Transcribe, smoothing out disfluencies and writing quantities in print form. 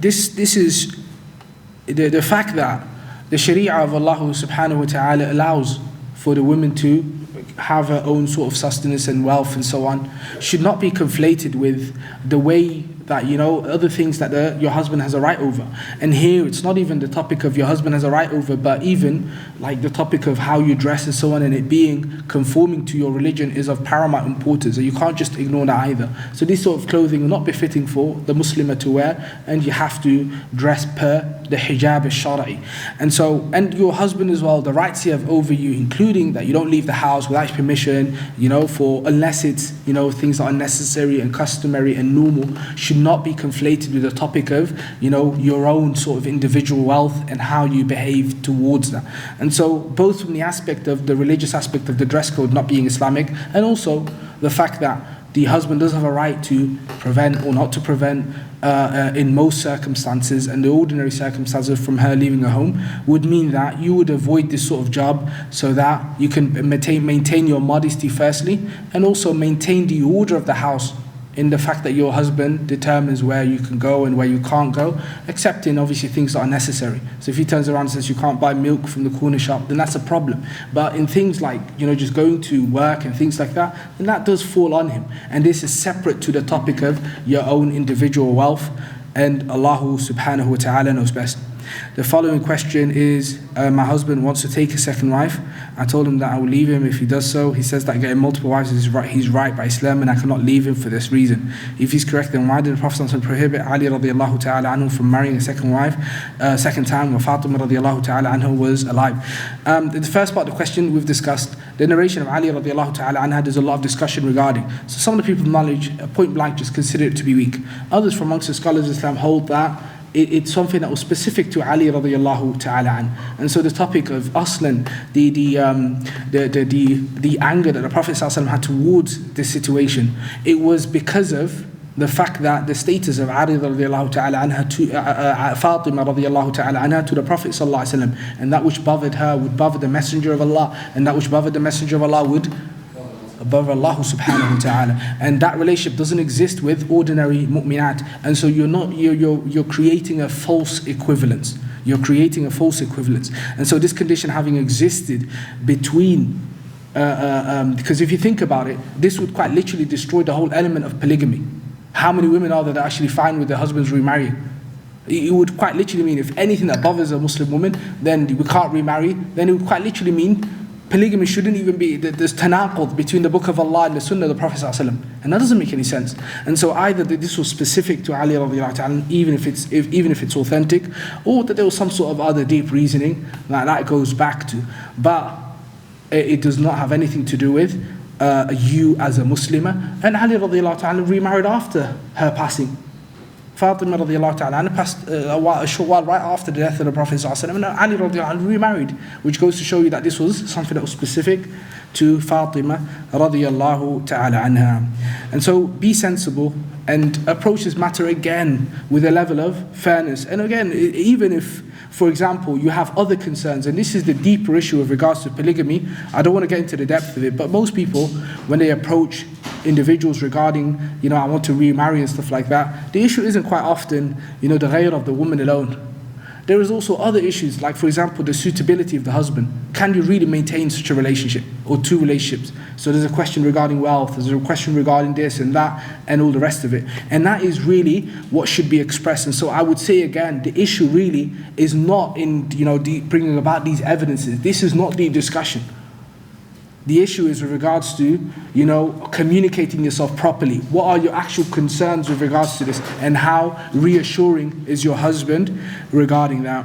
This is the fact that the Sharia of Allah subhanahu wa ta'ala allows for the women to have her own sort of sustenance and wealth and so on should not be conflated with the way that, other things that your husband has a right over. And here it's not even the topic of your husband has a right over, but even like the topic of how you dress and so on, and it being conforming to your religion is of paramount importance, and you can't just ignore that either. So this sort of clothing are not befitting for the Muslimah to wear, and you have to dress per the hijab al-shara'i. And your husband as well, the rights he have over you, including that you don't leave the house without his permission, unless it's, things that are necessary and customary and normal, should not be conflated with the topic of, your own sort of individual wealth and how you behave towards that. And so both from the aspect of the religious aspect of the dress code not being Islamic, and also the fact that the husband does have a right to prevent or not to prevent in most circumstances, and the ordinary circumstances from her leaving her home, would mean that you would avoid this sort of job so that you can maintain your modesty firstly, and also maintain the order of the house in the fact that your husband determines where you can go and where you can't go, except in obviously things that are necessary. So if he turns around and says you can't buy milk from the corner shop, then that's a problem. But in things like, just going to work and things like that, then that does fall on him. And this is separate to the topic of your own individual wealth, and Allah subhanahu wa ta'ala knows best. The following question is, my husband wants to take a second wife. I told him that I will leave him if he does so. He says that getting multiple wives is right, he's right by Islam, and I cannot leave him for this reason. If he's correct, then why did the Prophet prohibit Ali radiallahu ta'ala anhu from marrying a second wife, second time, when Fatima radiallahu ta'ala anhu was alive? The first part of the question we've discussed. The narration of Ali radiallahu ta'ala anha, there's a lot of discussion regarding. So some of the people of knowledge, point blank, just consider it to be weak. Others from amongst the scholars of Islam hold that it's something that was specific to Ali radiallahu ta'ala an. And so the topic of aslan, the anger that the Prophet ﷺ had towards this situation, it was because of the fact that the status of Ali radiallahu ta'ala anha to Fatima radiallahu ta'ala anha to the Prophet ﷺ, and that which bothered her would bother the Messenger of Allah, and that which bothered the Messenger of Allah would above Allah subhanahu wa ta'ala. And that relationship doesn't exist with ordinary mu'minat. And so you're creating a false equivalence. You're creating a false equivalence. And so this condition having existed between, because if you think about it, this would quite literally destroy the whole element of polygamy. How many women are there that are actually fine with their husbands remarrying? It would quite literally mean if anything that bothers a Muslim woman, then we can't remarry, then it would quite literally mean polygamy shouldn't even be, there's tanaqud between the book of Allah and the sunnah of the Prophet ﷺ. And that doesn't make any sense. And so either that this was specific to Ali radiallahu ta'ala, even if it's authentic, or that there was some sort of other deep reasoning that goes back to. But it does not have anything to do with you as a Muslimah. And Ali radiallahu ta'ala remarried after her passing. Fatima radiallahu ta'ala passed a short while right after the death of the Prophet ﷺ, and Ali radiallahu anhu remarried, which goes to show you that this was something that was specific to Fatima radiallahu ta'ala anha. And so be sensible and approach this matter again with a level of fairness. And again, even if, for example, you have other concerns, and this is the deeper issue with regards to polygamy, I don't want to get into the depth of it, but most people, when they approach individuals regarding, I want to remarry and stuff like that, the issue isn't quite often, the ghayr of the woman alone. There is also other issues, like for example, the suitability of the husband. Can you really maintain such a relationship or two relationships? So there's a question regarding wealth, there's a question regarding this and that and all the rest of it. And that is really what should be expressed. And so I would say again, the issue really is not in, bringing about these evidences. This is not the discussion. The issue is with regards to, communicating yourself properly. What are your actual concerns with regards to this, and how reassuring is your husband regarding that?